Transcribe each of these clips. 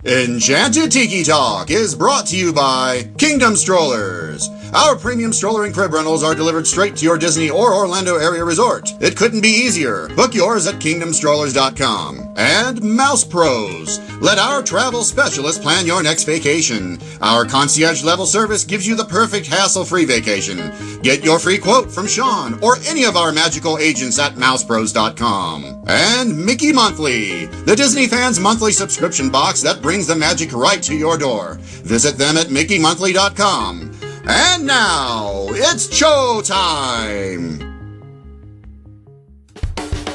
Enchanted Tiki Talk is brought to you by Kingdom Strollers. Our premium stroller and crib rentals are delivered straight to your Disney or Orlando area resort. It couldn't be easier. Book yours at kingdomstrollers.com. And Mouse Pros. Let our travel specialist plan your next vacation. Our concierge level service gives you the perfect hassle-free vacation. Get your free quote from Sean or any of our magical agents at mousepros.com. And Mickey Monthly, the Disney fans' monthly subscription box that brings the magic right to your door. Visit them at mickeymonthly.com. And now, it's show time!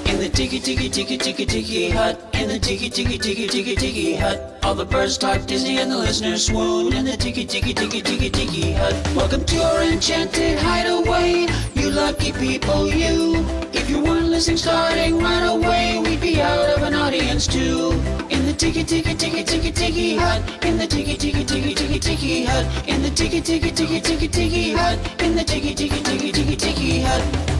In the Tiki Hut, in the Tiki Hut, all the birds talk Disney and the listeners swoon. In the Tiki Hut, welcome to our enchanted hideaway, you lucky people, you. If you weren't listening starting right away, we'd be out of an audience too. In the Tiki Hut, in the Tiki Hut, in the Tiki Hut, in the Tiki Hut.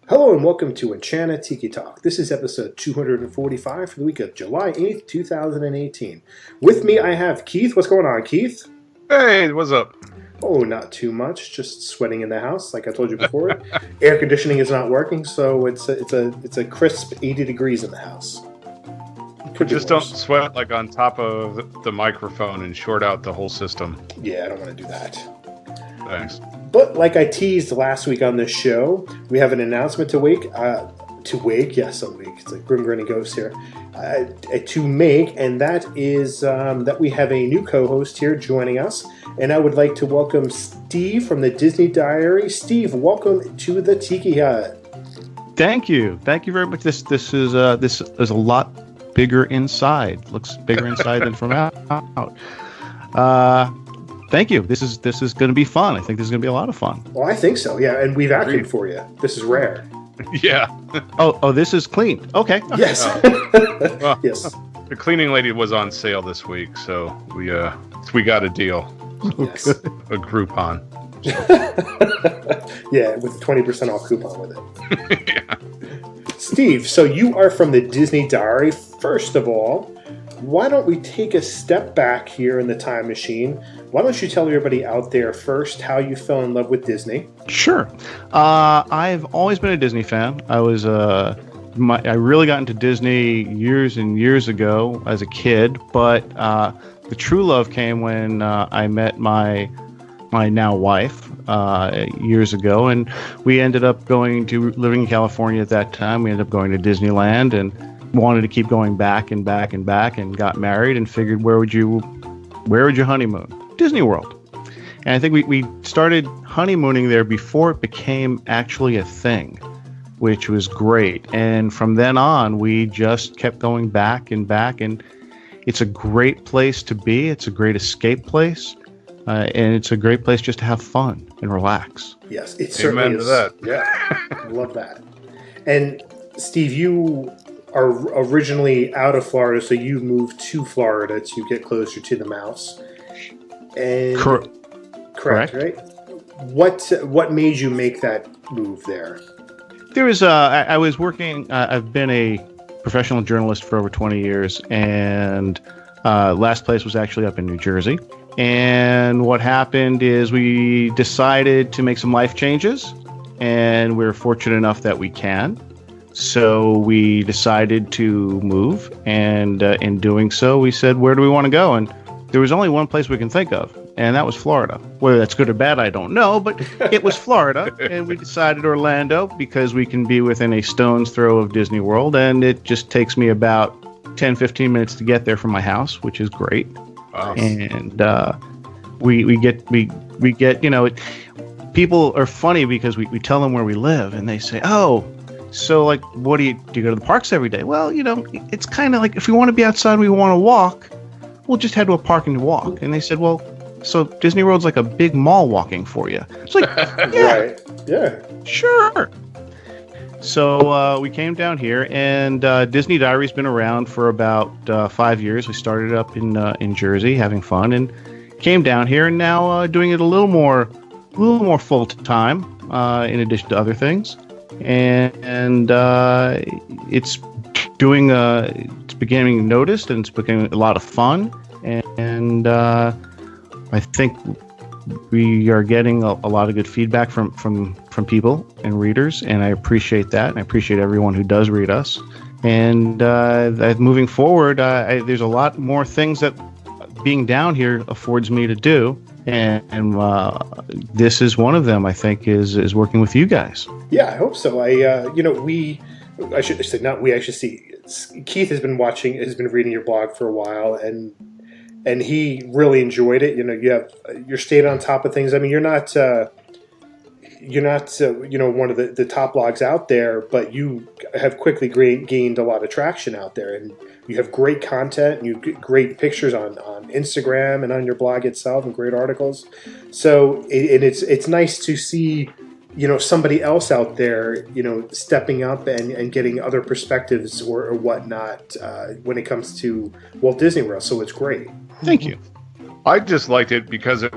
Hello and welcome to Enchanted Tiki Talk. This is episode 245 for the week of July 8th, 2018. With me I have Keith. What's going on, Keith? Hey, what's up? Oh, not too much. Just sweating in the house, like I told you before. Air conditioning is not working, so it's a crisp 80 degrees in the house. Just don't sweat like on top of the microphone and short out the whole system. Yeah, I don't want to do that. Thanks. But like I teased last week on this show, we have an announcement to make. Yes, I'm weak. It's like Grim Granny Ghost here. To make, and that is that we have a new co-host here joining us. And I would like to welcome Steve from the Disney Diary. Steve, welcome to the Tiki Hut. Thank you. Thank you very much. This is a lot bigger inside. Looks bigger inside than from out. Thank you. This is going to be fun. I think this is going to be a lot of fun. Well, I think so. Yeah, and we've vacuumed for you. This is rare. Yeah. Oh, this is clean. Okay. Yes. Well, yes. The cleaning lady was on sale this week, so we got a deal. Yes. A Groupon. Yeah, with a 20% off coupon with it. Yeah. Steve, so you are from the Disney Diary. First of all, why don't we take a step back here in the time machine? Why don't you tell everybody out there first how you fell in love with Disney? Sure. I've always been a Disney fan. I really got into Disney years and years ago as a kid, but the true love came when I met my now wife years ago, and we ended up living in California at that time. We ended up going to Disneyland and wanted to keep going back and back and back, and got married and figured where would you honeymoon? Disney World. And I think we started honeymooning there before it became actually a thing, which was great. And from then on, we just kept going back and back, and it's a great place to be. It's a great escape place. And it's a great place just to have fun and relax. Yes, it certainly is. Amen to that. Yeah, I love that. And Steve, you are originally out of Florida, so you moved to Florida to get closer to the mouse. And correct, right? What made you make that move there? There was I was working. I've been a professional journalist for over 20 years, and last place was actually up in New Jersey. And what happened is we decided to make some life changes, and we're fortunate enough that we can. So we decided to move, and in doing so, we said, where do we want to go? And there was only one place we can think of, and that was Florida. Whether that's good or bad, I don't know, but it was Florida, and we decided Orlando because we can be within a stone's throw of Disney World, and it just takes me about 10-15 minutes to get there from my house, which is great. Wow. And we get people are funny because we tell them where we live, and they say, oh, so like, what do you go to the parks every day? Well, it's kind of like if we want to be outside and we want to walk, we'll just head to a park and walk. And they said, well, so Disney World's like a big mall walking for you. It's like, yeah, right. Yeah, sure. So we came down here, and Disney Diary's been around for about 5 years. We started up in Jersey, having fun, and came down here, and now doing it a little more full time, in addition to other things. And it's becoming noticed, and it's becoming a lot of fun. And I think we are getting a lot of good feedback from people and readers, and I appreciate that. And I appreciate everyone who does read us. And moving forward, there's a lot more things that being down here affords me to do. And this is one of them, I think, is working with you guys. Yeah, I hope so. I should say not we. I should see. Keith has been reading your blog for a while, and he really enjoyed it. You're staying on top of things. I mean, you're not one of the top blogs out there, but you have quickly gained a lot of traction out there, and you have great content, and you get great pictures on Instagram and on your blog itself, and great articles. So it's nice to see somebody else out there stepping up and getting other perspectives or whatnot when it comes to Walt Disney World. So it's great. Thank you. I just liked it because it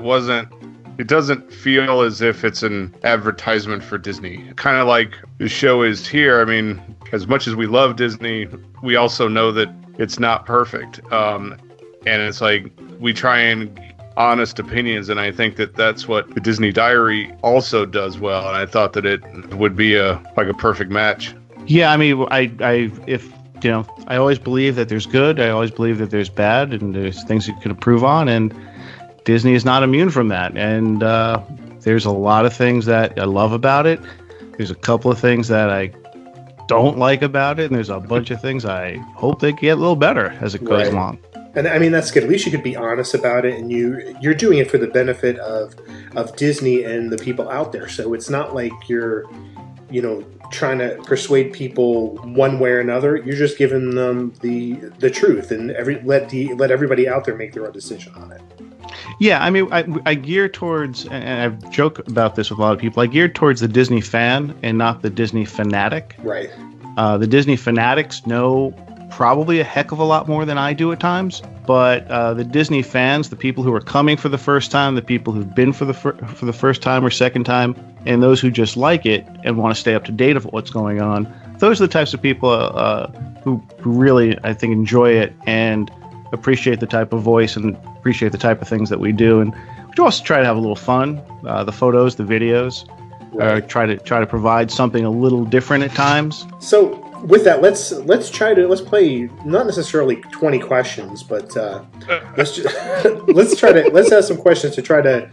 doesn't feel as if it's an advertisement for Disney. Kind of like the show is here. I mean, as much as we love Disney, we also know that it's not perfect. And it's like we try and honest opinions, and I think that that's what the Disney Diary also does well. And I thought that it would be a perfect match. Yeah, I mean, I always believe that there's good. I always believe that there's bad, and there's things you can improve on. And Disney is not immune from that. And there's a lot of things that I love about it. There's a couple of things that I don't like about it, and there's a bunch of things I hope they get a little better as it goes along. And I mean, that's good. At least you could be honest about it, and you're doing it for the benefit of Disney and the people out there. So it's not like you're, trying to persuade people one way or another. You're just giving them the truth, and let everybody out there make their own decision on it. Yeah, I mean, I gear towards, and I joke about this with a lot of people, I gear towards the Disney fan and not the Disney fanatic. Right. The Disney fanatics know probably a heck of a lot more than I do at times, but the Disney fans, the people who are coming for the first time, the people who've been for the first time or second time, and those who just like it and want to stay up to date of what's going on, those are the types of people who really, I think, enjoy it and appreciate the type of voice and appreciate the type of things that we do. And we also try to have a little fun, the photos, the videos, try to provide something a little different at times. So with that, let's play not necessarily 20 questions, but let's have some questions to try to,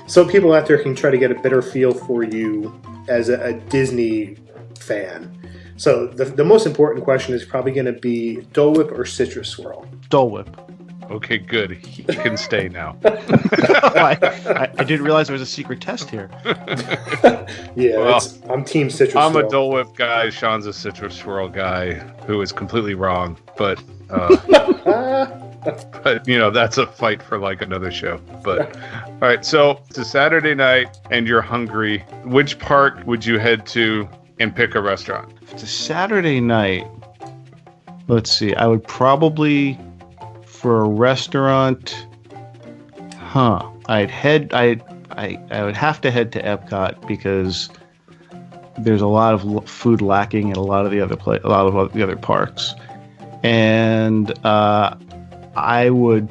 so people out there can try to get a better feel for you as a Disney fan. So the most important question is probably going to be Dole Whip or Citrus Swirl. Dole Whip. Okay, good. He can stay now. I didn't realize there was a secret test here. Yeah, well, I'm Team Citrus Swirl. I'm a Dole Whip guy. Sean's a Citrus Swirl guy who is completely wrong. But, that's a fight for another show. But, all right, so it's a Saturday night and you're hungry. Which park would you head to and pick a restaurant? If it's a Saturday night, let's see, I would probably, for a restaurant, I would have to head to Epcot because there's a lot of food lacking in a lot of the other parks, and I would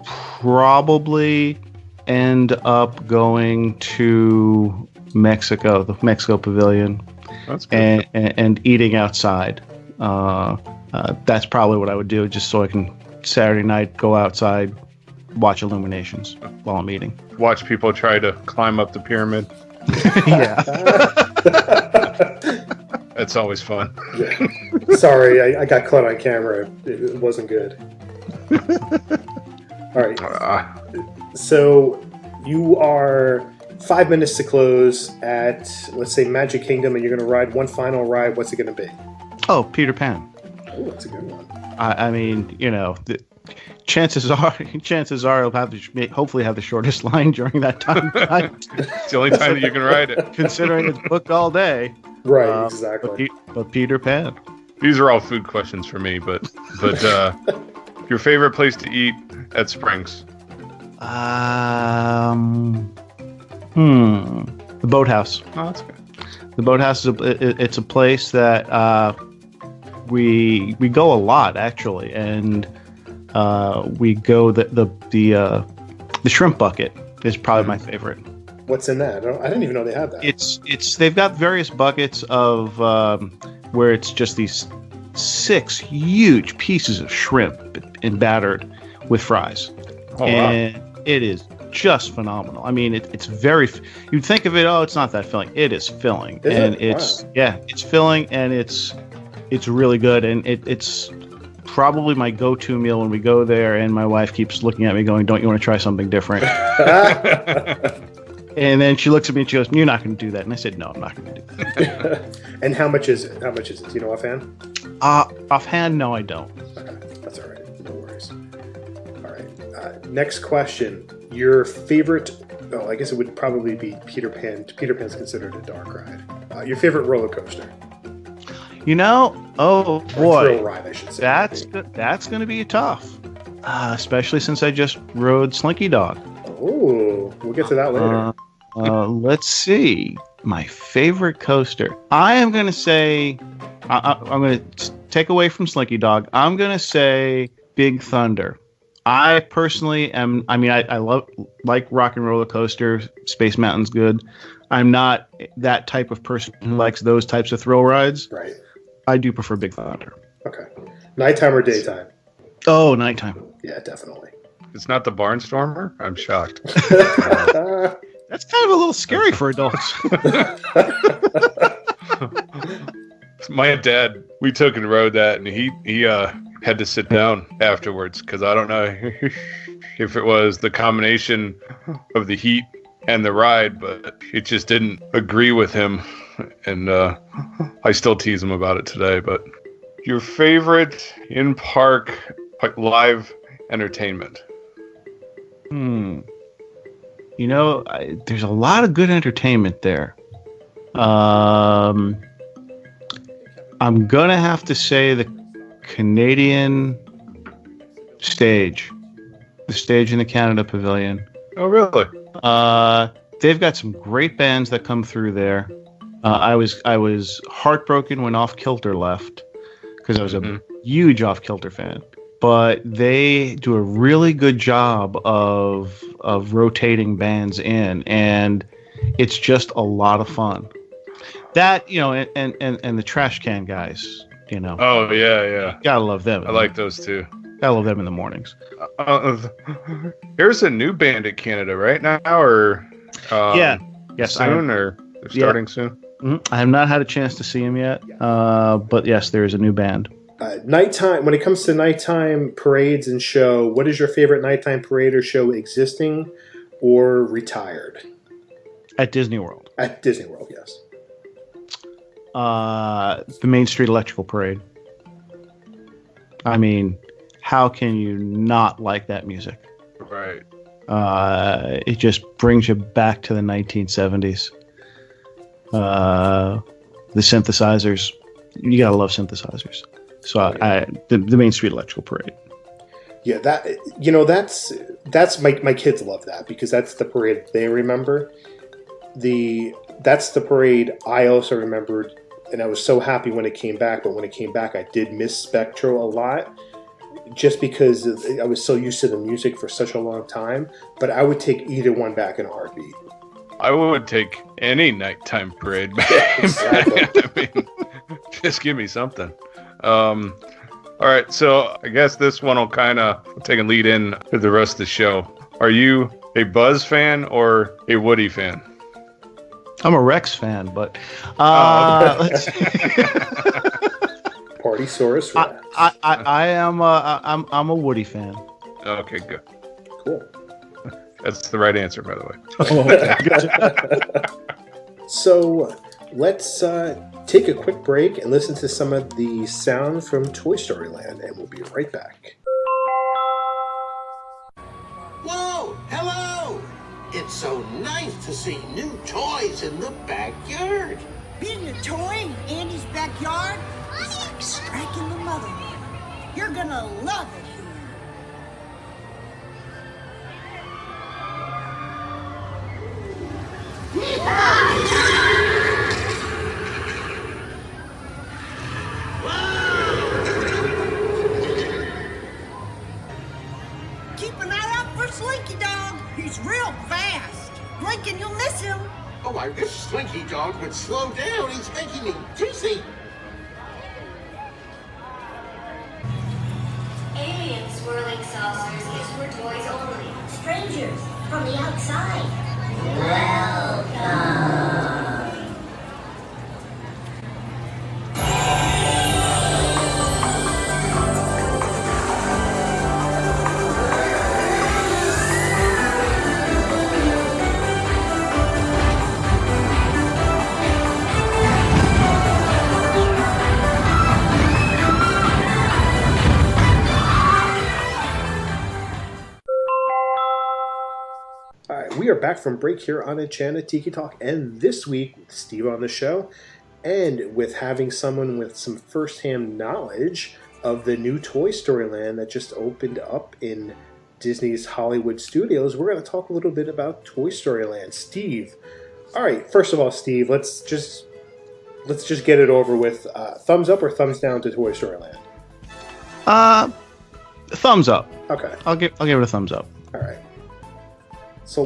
probably end up going to Mexico, the Mexico Pavilion. That's good. And eating outside. That's probably what I would do, just so I can Saturday night go outside, watch illuminations while I'm eating. Watch people try to climb up the pyramid. Yeah. That's always fun. Yeah. Sorry, I got caught on camera. It wasn't good. All right. So you are 5 minutes to close at, let's say, Magic Kingdom, and you're going to ride one final ride. What's it going to be? Oh, Peter Pan. Oh, that's a good one. I mean, the chances are you'll hopefully have the shortest line during that time. It's the only time that you can ride it. Considering it's booked all day. Right, exactly. But Peter Pan. These are all food questions for me, but your favorite place to eat at Springs? The Boathouse. Oh, that's good. The Boathouse it's a place that we go a lot actually, and we go the shrimp bucket is probably my favorite. What's in that? I didn't even know they had that. It's they've got various buckets of where it's just these 6 huge pieces of shrimp and battered with fries, and it is just phenomenal. I mean, it's very. You'd think of it, oh, it's not that filling. It is filling, it's filling, and it's really good, and it's probably my go-to meal when we go there. And my wife keeps looking at me, going, "Don't you want to try something different?" And then she looks at me and she goes, "You're not going to do that." And I said, "No, I'm not going to do that." And how much is it? Do you know offhand? Offhand, no, I don't. Okay, that's all right. No worries. All right. Next question. Your favorite? Oh, I guess it would probably be Peter Pan. Peter Pan's considered a dark ride. Your favorite roller coaster? Oh boy, thrill ride, I should say. That's going to be tough, especially since I just rode Slinky Dog. Oh, we'll get to that later. Let's see. My favorite coaster. I am going to say, I'm going to take away from Slinky Dog. I'm going to say Big Thunder. I personally am. I mean, I like Rock and Roller Coaster. Space Mountain's good. I'm not that type of person who likes those types of thrill rides. Right. I do prefer Big Thunder. Okay. Nighttime or daytime? Oh, nighttime. Yeah, definitely. It's not the Barnstormer? I'm shocked. That's kind of a little scary for adults. My dad, we took and rode that, and he had to sit down afterwards because I don't know if it was the combination of the heat and the ride, but it just didn't agree with him, and I still tease him about it today. But your favorite in-park live entertainment? There's a lot of good entertainment there. I'm gonna have to say the Canadian stage, the stage in the Canada Pavilion. Oh, really? They've got some great bands that come through there. I was heartbroken when Off Kilter left because I was a huge Off Kilter fan. But they do a really good job of rotating bands in, and it's just a lot of fun. That, and the Trash Can guys, Oh, yeah. Gotta love them. I like those too. Gotta love them in the mornings. There's a new band in Canada right now, or yes, soon, or they're starting soon. Mm-hmm. I have not had a chance to see them yet, but yes, there is a new band. Nighttime. When it comes to nighttime parades and show, what is your favorite nighttime parade or show, existing or retired? At Disney World. At Disney World, yes. The Main Street Electrical Parade. I mean, how can you not like that music? Right. It just brings you back to the 1970s. The synthesizers. You gotta love synthesizers. So the Main Street Electrical Parade. Yeah, that's my kids love that because that's the parade they remember. That's the parade I also remembered, and I was so happy when it came back. But when it came back, I did miss Spectro a lot, just because I was so used to the music for such a long time. But I would take either one back in a heartbeat. I would take any nighttime parade back. Exactly. I mean, just give me something. All right, so I guess this one will kind of take a lead in to the rest of the show. Are you a Buzz fan or a Woody fan? I'm a Rex fan, but let's see. Partysaurus Rex. I am I'm a Woody fan. Okay, good. Cool. That's the right answer, by the way. So let's take a quick break and listen to some of the sound from Toy Story Land, and we'll be right back. Whoa! Hello! It's so nice to see new toys in the backyard. Being a toy in Andy's backyard is like striking the motherland. You're gonna love it here. Whoa! keep an eye out for Slinky Dog. He's real fast. Blink and you'll miss him. Oh, I wish Slinky Dog would slow down. He's making me dizzy. Alien swirling saucers is for toys only. Strangers from the outside. Welcome. We are back from break here on Enchanted Tiki Talk, and this week with Steve on the show, and with having someone with some first-hand knowledge of the new Toy Story Land that just opened up in Disney's Hollywood Studios. We're going to talk a little bit about Toy Story Land. Steve, all right. First of all, Steve, let's just get it over with. Thumbs up or thumbs down to Toy Story Land? Thumbs up. Okay, I'll give it a thumbs up. all right. So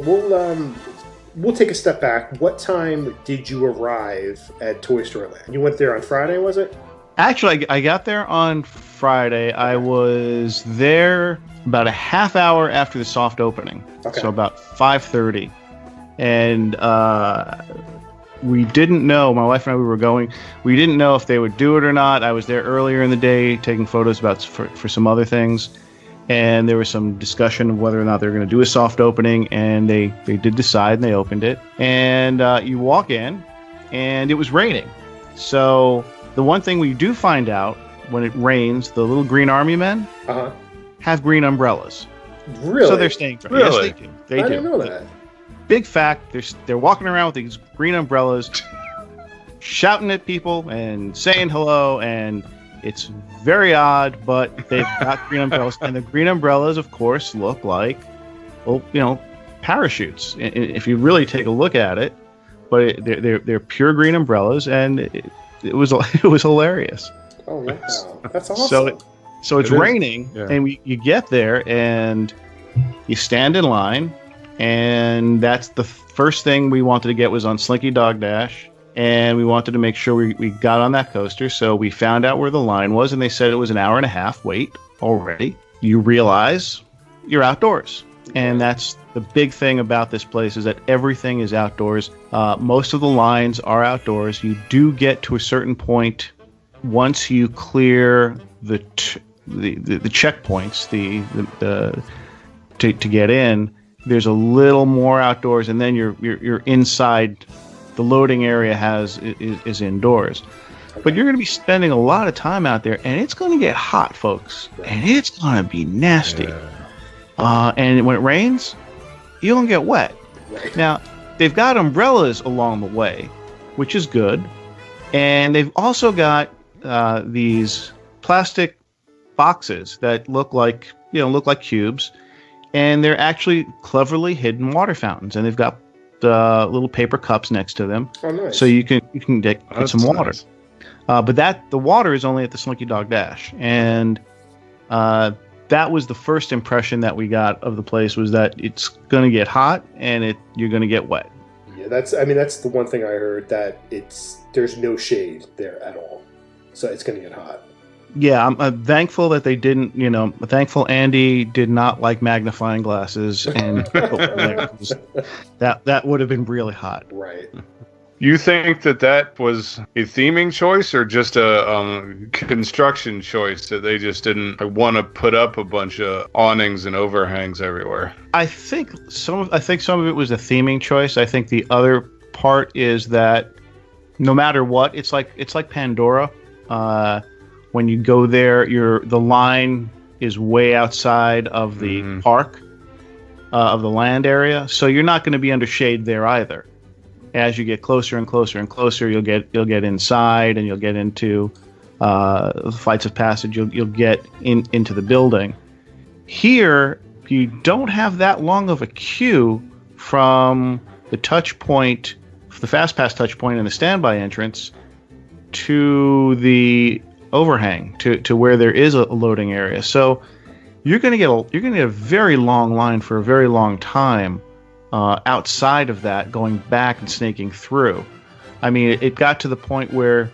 we'll take a step back. What time did you arrive at Toy Story Land? You went there on Friday, was it? Actually, I got there on Friday. Okay. I was there about a half hour after the soft opening, so about 5:30, and we didn't know. My wife and I, we were going. We didn't know if they would do it or not. I was there earlier in the day taking photos for some other things. And there was some discussion of whether or not they were going to do a soft opening, and they did decide, and they opened it. And you walk in, and it was raining. So the one thing we do find out when it rains, the little green army men have green umbrellas. Really? So they're staying dry. Really? Yes, they do. They do. I didn't know that. Big fact, they're walking around with these green umbrellas, shouting at people and saying hello, and it's very odd, but they've got green umbrellas, and the green umbrellas, of course, look like, well, parachutes. If you really take a look at it, but they're pure green umbrellas, and it was hilarious. Oh wow, that's awesome. So it's raining, and you get there, and you stand in line, and that's the first thing we wanted to get was on Slinky Dog Dash. And we wanted to make sure we got on that coaster, so we found out where the line was, and they said it was an hour and a half wait already. You realize you're outdoors, and that's the big thing about this place is that everything is outdoors. Most of the lines are outdoors. You do get to a certain point once you clear the checkpoints, to get in. There's a little more outdoors, and then you're inside. The loading area is indoors. But you're going to be spending a lot of time out there, and it's going to get hot, folks. And it's going to be nasty. And when it rains, you're going to get wet. Right. Now, they've got umbrellas along the way, which is good. And they've also got these plastic boxes that look like cubes. And they're actually cleverly hidden water fountains. And they've got little paper cups next to them, so you can get some water. Nice. But the water is only at the Slinky Dog Dash, and that was the first impression that we got of the place was that it's going to get hot and you're going to get wet. Yeah, that's the one thing I heard, that there's no shade there at all, so it's going to get hot. Yeah, I'm thankful that they didn't, thankful Andy did not like magnifying glasses, and that would have been really hot. Right. You think that was a theming choice or just a construction choice that they just didn't want to put up a bunch of awnings and overhangs everywhere? I think some of it was a theming choice. I think the other part is that no matter what, it's like Pandora. When you go there, the line is way outside of the park, of the land area, so you're not going to be under shade there either. As you get closer and closer and closer, you'll get inside, and you'll get into flights of passage. You'll get into the building. Here, you don't have that long of a queue from the touch point, the fast pass touch point, and the standby entrance to the overhang to where there is a loading area. So you're going to get a very long line for a very long time outside of that, going back and snaking through. I mean, it got to the point where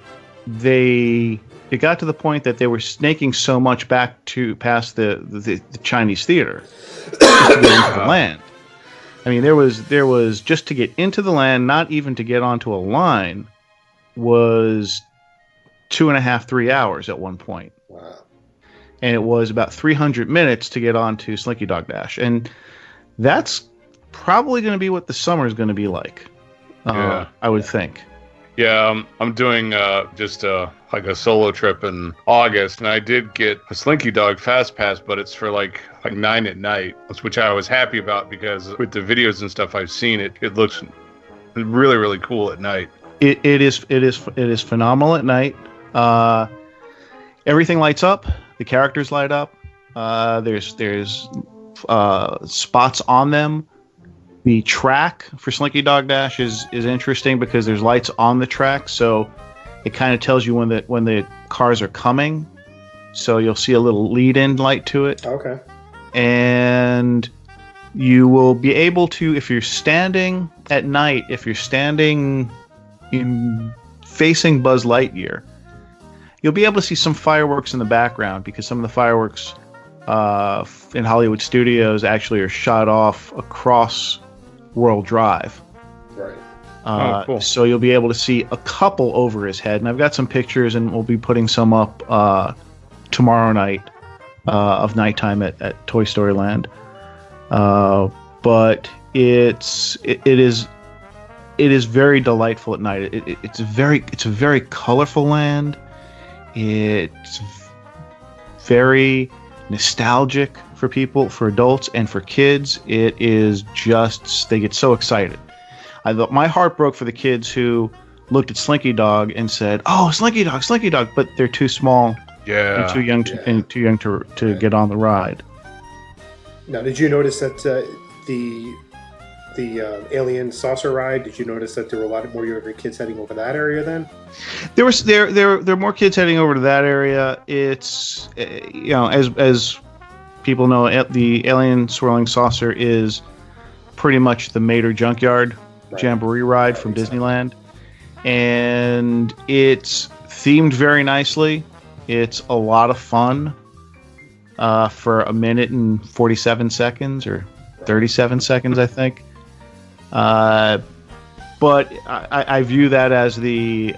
they were snaking so much back to past the Chinese theater just to get into the land. I mean, there was just to get into the land, not even to get onto a line, was 2.5, 3 hours at one point. Wow. And it was about 300 minutes to get onto Slinky Dog Dash. And that's probably going to be what the summer is going to be like, I would think. Yeah, I'm doing just like a solo trip in August, and I did get a Slinky Dog Fast Pass, but it's for like 9 at night, which I was happy about because with the videos and stuff I've seen, it looks really, really cool at night. It is phenomenal at night. Everything lights up. The characters light up. There's spots on them. The track for Slinky Dog Dash is interesting because there's lights on the track, so it kind of tells you when the cars are coming. So you'll see a little lead-in light to it. Okay. And you will be able to, if you're standing at night, if you're standing facing Buzz Lightyear, you'll be able to see some fireworks in the background because some of the fireworks in Hollywood studios actually are shot off across World Drive. Right. Cool. So you'll be able to see a couple over his head, and I've got some pictures, and we'll be putting some up tomorrow night of nighttime at Toy Story Land. But it is very delightful at night. It's a very colorful land. It's very nostalgic for people, for adults, and for kids. It is just, they get so excited. My heart broke for the kids who looked at Slinky Dog and said, "Oh, Slinky Dog," but they're too small and too young to get on the ride. Now, did you notice that the alien saucer ride? Did you notice that there were a lot more younger kids heading over that area then? There were more kids heading over to that area. It's as people know, the Alien Swirling Saucer is pretty much the Mater Junkyard Jamboree ride from Disneyland, and it's themed very nicely. It's a lot of fun for 1 minute and 47 seconds or 37 seconds, I think. But I view that as the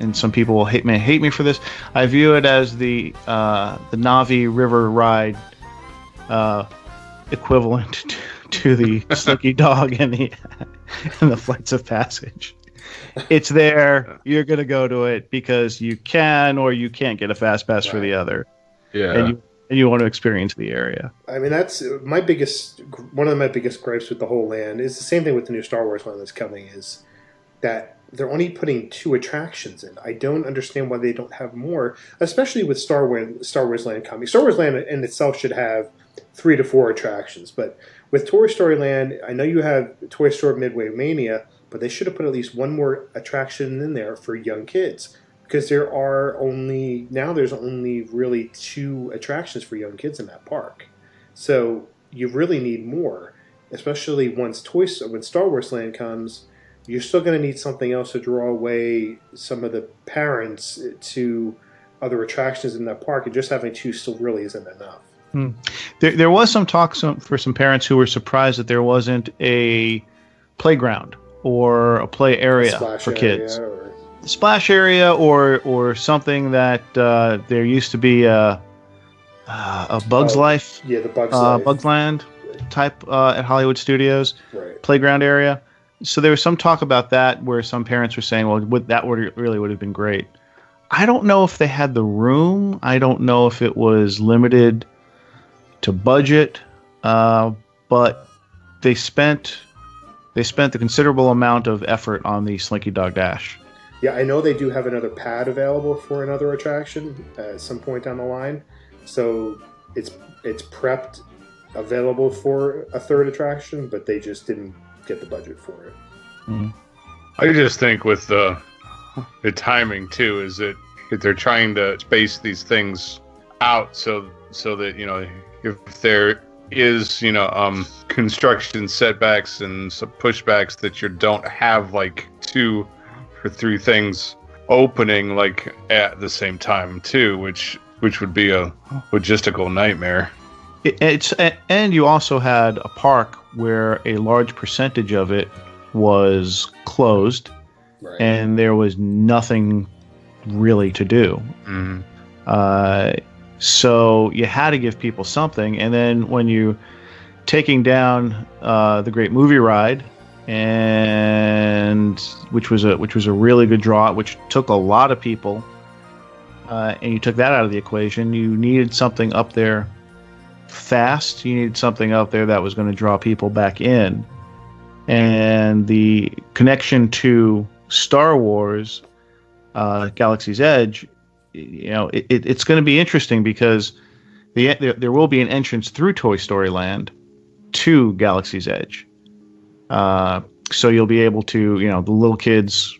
and some people will hate me for this. I view it as the Navi River ride equivalent to the Slinky Dog and the Flights of Passage. It's there. You're gonna go to it because you can, or you can't get a fast pass for the other. Yeah. And you want to experience the area. I mean, that's one of my biggest gripes with the whole land is the same thing with the new Star Wars one that's coming, is that they're only putting 2 attractions in. I don't understand why they don't have more, especially with Star Wars Land coming. Star Wars Land in itself should have 3 to 4 attractions, but with Toy Story Land, I know you have Toy Story Midway Mania, but they should have put at least one more attraction in there for young kids. Because there's only really 2 attractions for young kids in that park. So you really need more, especially when Star Wars Land comes. You're still going to need something else to draw away some of the parents to other attractions in that park, and just having 2 still really isn't enough. There was some talk for some parents who were surprised that there wasn't a playground or a play area for kids. Splash area or something that there used to be a Bugs Life, the Bugs Life. Bugs Land type at Hollywood Studios playground area. So there was some talk about that where some parents were saying, well, that really would have been great. I don't know if they had the room. I don't know if it was limited to budget, but they spent a considerable amount of effort on the Slinky Dog Dash. Yeah, I know they do have another pad available for another attraction at some point down the line. So it's prepped, available for a 3rd attraction, but they just didn't get the budget for it. Mm-hmm. I just think with the timing too is that they're trying to space these things out so that if there is, construction setbacks and some pushbacks that you don't have like 2 or 3 things opening like at the same time too, which would be a logistical nightmare. And you also had a park where a large percentage of it was closed, right, and there was nothing really to do. Mm-hmm. So you had to give people something. And then when you taking down the Great Movie Ride, and which was a really good draw, which took a lot of people, and you took that out of the equation, you needed something up there fast. You needed something out there that was going to draw people back in. And the connection to Star Wars, Galaxy's Edge, it's going to be interesting because there will be an entrance through Toy Story Land to Galaxy's Edge. So you'll be able to, the little kids,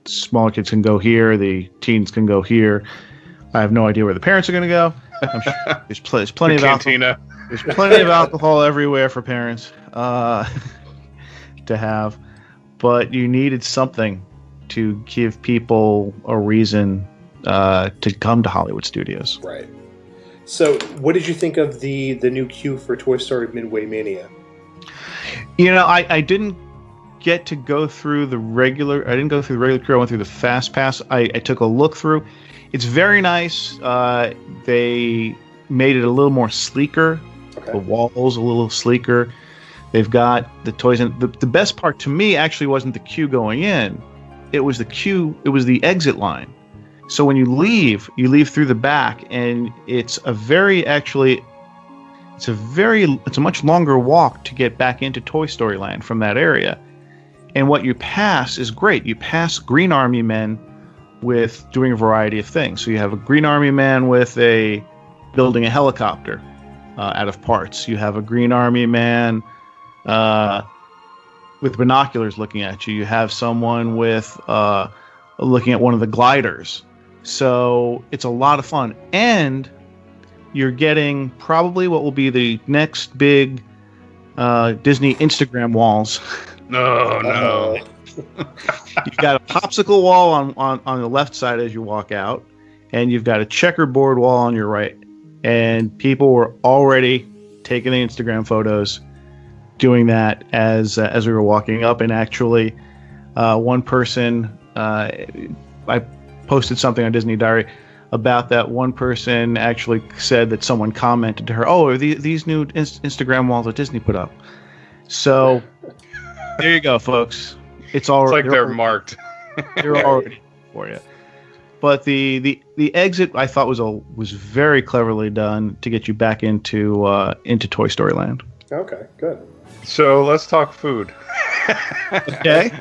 smaller kids can go here, the teens can go here. I have no idea where the parents are going to go. I'm sure there's plenty of alcohol. There's plenty of alcohol everywhere for parents to have, but you needed something to give people a reason to come to Hollywood Studios. Right. So, what did you think of the new queue for Toy Story Midway Mania? I didn't get to go through the regular. I didn't go through the regular queue. I went through the Fast Pass. I took a look through. It's very nice. They made it a little more sleeker. Okay. The walls a little sleeker. They've got the toys. And the best part to me actually wasn't the queue going in. It was the queue. It was the exit line. So when you leave through the back, and it's a much longer walk to get back into Toy Story Land from that area. And what you pass is great. You pass Green Army men with doing a variety of things. So you have a Green Army man building a helicopter out of parts. You have a Green Army man with binoculars looking at you. You have someone with looking at one of the gliders. So it's a lot of fun. And you're getting probably what will be the next big Disney Instagram walls. No. You've got a popsicle wall on the left side as you walk out, and you've got a checkerboard wall on your right. And people were already taking the Instagram photos, doing that as we were walking up. And actually, one person, I posted something on Disney Diary about that. One person actually said that someone commented to her, "Oh, are these new Instagram walls that Disney put up?" So there you go, folks. It's like they're marked. They're already for you. But the exit I thought was very cleverly done to get you back into Toy Story Land. Okay, good. So let's talk food. Okay.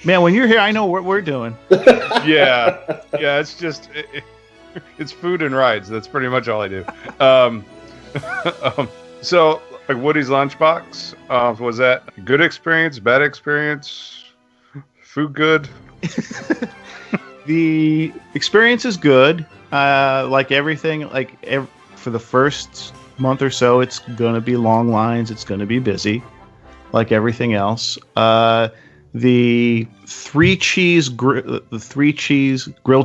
Man, when you're here, I know what we're doing. Yeah. It's just it's food and rides. That's pretty much all I do. So, like Woody's Lunchbox, was that a good experience, bad experience, food good? The experience is good. Like everything, for the first month or so, it's going to be long lines. It's going to be busy, like everything else. The three cheese grilled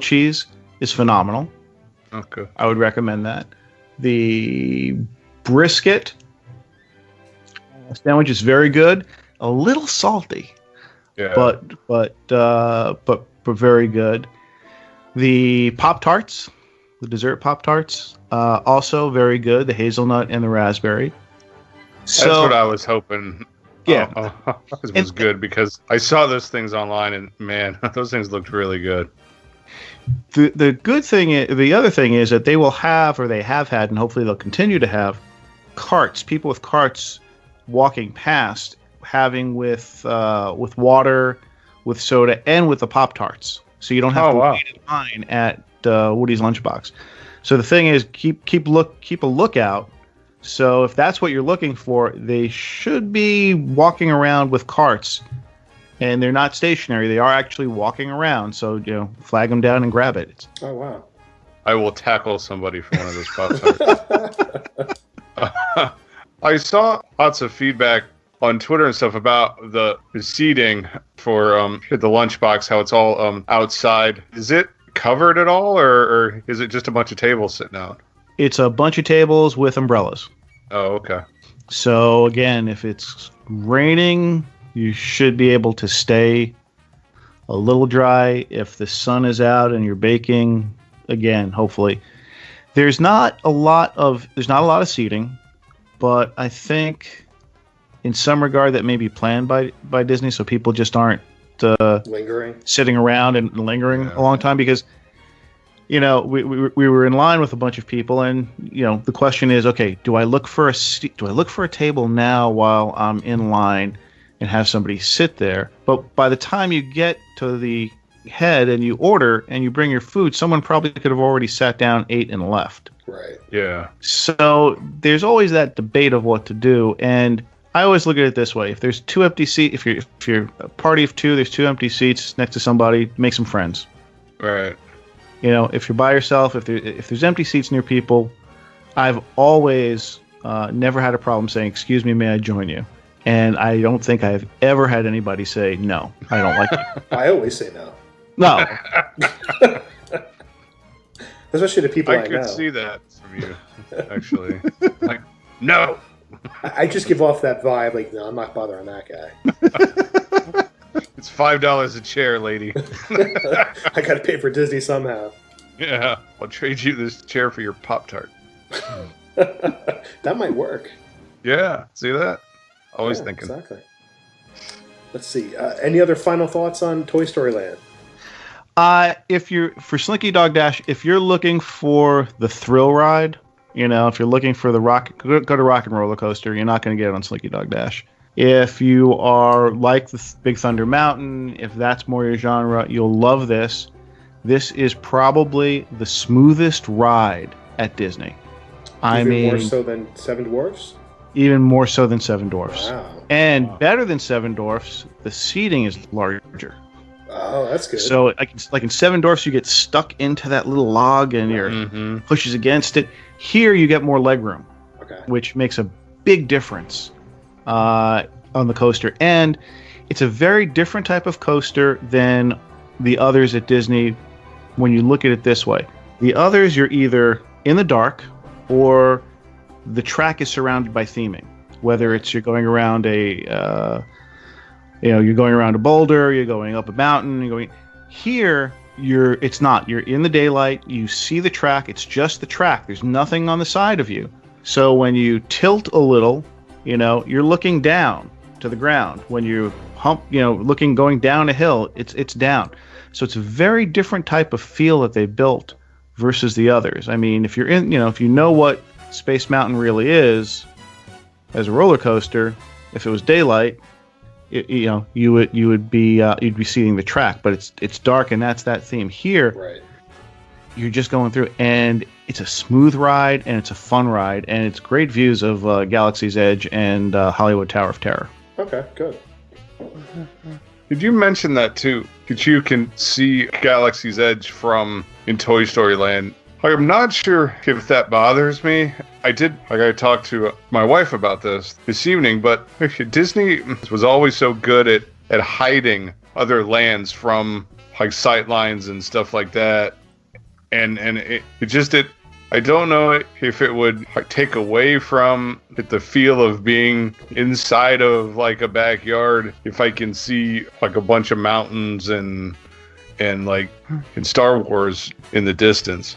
cheese is phenomenal. Okay, I would recommend that. The brisket sandwich is very good. A little salty, yeah, but very good. The Pop-Tarts, the dessert Pop-Tarts, also very good. The hazelnut and the raspberry. That's what I was hoping. Yeah, it was good because I saw those things online, and man, those things looked really good. The good thing, the other thing is that they will have, or they have had, and hopefully they'll continue to have, carts. People with carts walking past, having with water, with soda, and with the Pop-Tarts. So you don't have to wait in line at Woody's Lunchbox. So the thing is, keep a lookout. So if that's what you're looking for, they should be walking around with carts, and they're not stationary. They are actually walking around. So flag them down and grab it. Oh wow! I will tackle somebody for one of those Pop-Tarts. I saw lots of feedback on Twitter and stuff about the seating for the lunchbox, how it's all outside. Is it covered at all, or is it just a bunch of tables sitting out? It's a bunch of tables with umbrellas. Oh, okay. So again, if it's raining, you should be able to stay a little dry. If the sun is out and you're baking, again, hopefully. There's not a lot of seating, but I think in some regard that may be planned by Disney, so people just aren't lingering, sitting around and lingering a long time, because we were in line with a bunch of people, and the question is, okay, do I look for a table now while I'm in line and have somebody sit there? But by the time you get to the head and you order and you bring your food, someone probably could have already sat down, ate, and left. Right. Yeah. So there's always that debate of what to do, and I always look at it this way: if there's two empty seats, if you're a party of two, there's two empty seats next to somebody, make some friends. Right. If you're by yourself, if there's empty seats near people, I've always never had a problem saying, "Excuse me, may I join you?" And I don't think I've ever had anybody say, "No, I don't like you." I always say no. No. Especially to people I know. I could see that from you, actually. Like, no. I just give off that vibe, like, no, I'm not bothering that guy. It's $5 a chair, lady. I got to pay for Disney somehow. Yeah, I'll trade you this chair for your Pop-Tart. That might work. Yeah, see that? Always thinking. Exactly. Let's see. Any other final thoughts on Toy Story Land? If you're for Slinky Dog Dash, if you're looking for the thrill ride, if you're looking for go to Rock and Roller Coaster, you're not going to get it on Slinky Dog Dash. If you are like the Big Thunder Mountain, if that's more your genre, you'll love this. This is probably the smoothest ride at Disney. Even more so than Seven Dwarfs? Even more so than Seven Dwarfs. Wow. And better than Seven Dwarfs, the seating is larger. Oh, that's good. So, like in Seven Dwarfs, you get stuck into that little log and your pushes against it. Here, you get more legroom, which makes a big difference on the coaster. And it's a very different type of coaster than the others at Disney when you look at it this way. The others, you're either in the dark or the track is surrounded by theming. Whether it's you're going around you're going around a boulder, you're going up a mountain, here. It's not. You're in the daylight. You see the track. It's just the track. There's nothing on the side of you. So when you tilt a little, you're looking down to the ground. When you going down a hill, it's down. So it's a very different type of feel that they built versus the others. I mean, if you're if you know what Space Mountain really is as a roller coaster, if it was daylight, you'd be seeing the track, but it's dark, and that's that theme. Here, right, you're just going through, and it's a smooth ride, and it's a fun ride, and it's great views of Galaxy's Edge and Hollywood Tower of Terror. Okay, good. Did you mention that too? That you can see Galaxy's Edge from in Toy Story Land? I'm not sure if that bothers me. I talked to my wife about this evening, but Disney was always so good at hiding other lands from sight lines and stuff like that. And I don't know if it would take away from the feel of being inside of a backyard if I can see a bunch of mountains and in Star Wars in the distance.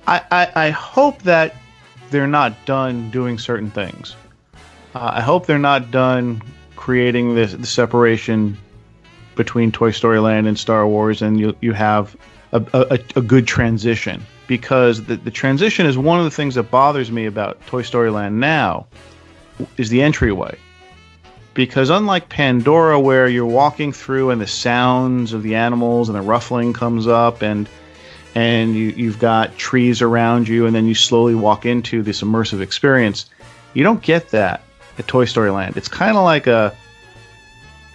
I hope that they're not done doing certain things. I hope they're not done creating the separation between Toy Story Land and Star Wars, and you have a good transition. Because the transition is one of the things that bothers me about Toy Story Land now, is the entryway. Because unlike Pandora, where you're walking through and the sounds of the animals and the ruffling comes up, and you've got trees around you, and then you slowly walk into this immersive experience, you don't get that at Toy Story Land. It's kind of like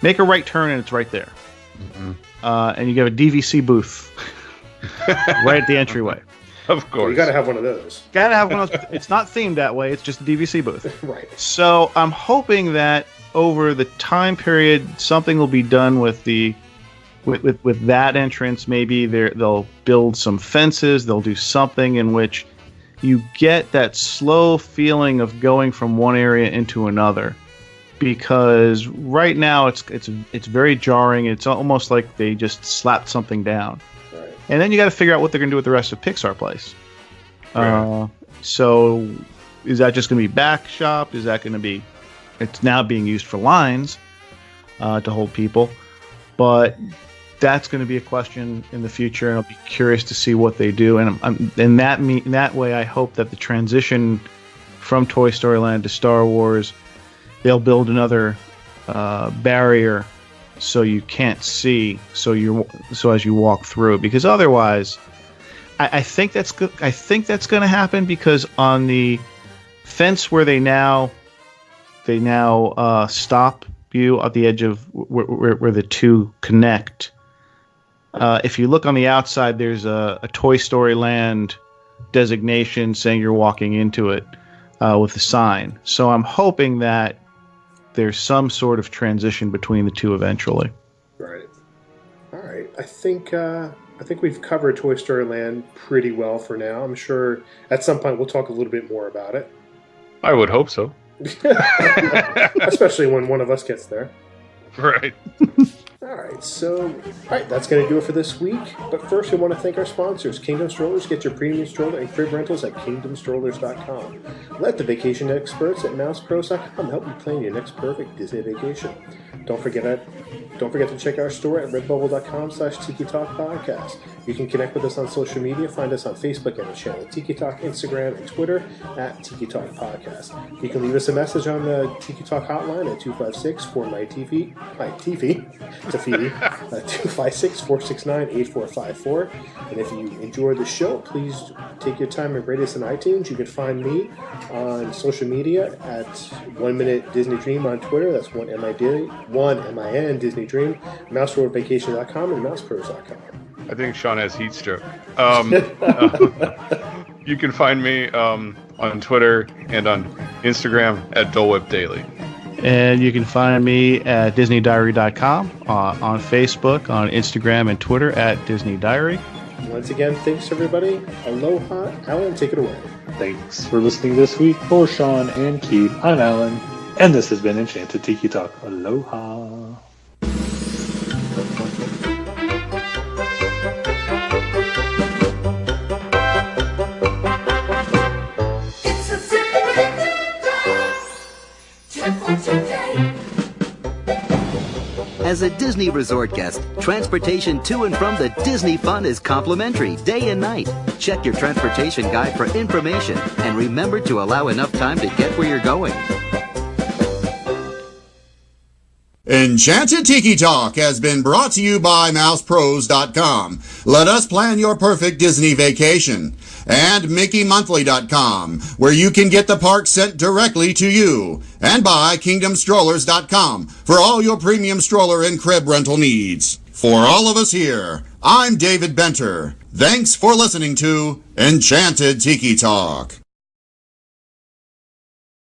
make a right turn and it's right there. Mm-hmm. And you have a DVC booth right at the entryway. Of course. You got to have one of those. Gotta have one of those. It's not themed that way. It's just a DVC booth. Right. So I'm hoping that over the time period, something will be done with the with that entrance. Maybe they'll build some fences. They'll do something in which you get that slow feeling of going from one area into another. Because right now it's very jarring. It's almost like they just slapped something down. Right. And then you got to figure out what they're going to do with the rest of Pixar Place. Right. So is that just going to be back shop? Is that going to be... It's now being used for lines to hold people. But that's going to be a question in the future, and I'll be curious to see what they do. And in that way, I hope that the transition from Toy Story Land to Star Wars, they'll build another barrier so you can't see, so as you walk through, because otherwise, I think that's good. I think that's going to happen, because on the fence where they now stop you at the edge of where the two connect. If you look on the outside, there's a Toy Story Land designation saying you're walking into it with the sign. So I'm hoping that there's some sort of transition between the two eventually. Right. All right. I think we've covered Toy Story Land pretty well for now. I'm sure at some point we'll talk a little bit more about it. I would hope so. Especially when one of us gets there. Right. Alright, that's going to do it for this week. But first, we want to thank our sponsors, Kingdom Strollers. Get your premium stroller and crib rentals at kingdomstrollers.com. Let the vacation experts at mousepros.com help you plan your next perfect Disney vacation. Don't forget to check our store at redbubble.com/Tiki Talk Podcast. You can connect with us on social media. Find us on Facebook and the channel Tiki Talk, Instagram, and Twitter at Tiki Talk Podcast. You can leave us a message on the Tiki Talk hotline at 256-4-MY-TV. Tafiti, 256-469-8454. And if you enjoyed the show, please take your time and rate us on iTunes. You can find me on social media at 1 Minute Disney Dream on Twitter. That's 1MIN Disney Dream, mouseroadvacation.com, and mousepros.com. I think Sean has heat stroke. You can find me on Twitter and on Instagram at Dole Whip Daily. And you can find me at DisneyDiary.com, on Facebook, on Instagram, and Twitter at Disney Diary. Once again, thanks everybody. Aloha. Alan, take it away. Thanks for listening this week. For Sean and Keith, I'm Alan, and this has been Enchanted Tiki Talk. Aloha. As a Disney Resort guest, transportation to and from the Disney fun is complimentary day and night. Check your transportation guide for information and remember to allow enough time to get where you're going. Enchanted Tiki Talk has been brought to you by mousepros.com. Let us plan your perfect Disney vacation. And mickeymonthly.com, where you can get the park sent directly to you. And by kingdomstrollers.com for all your premium stroller and crib rental needs. For all of us here, I'm David Benter. Thanks for listening to Enchanted Tiki Talk.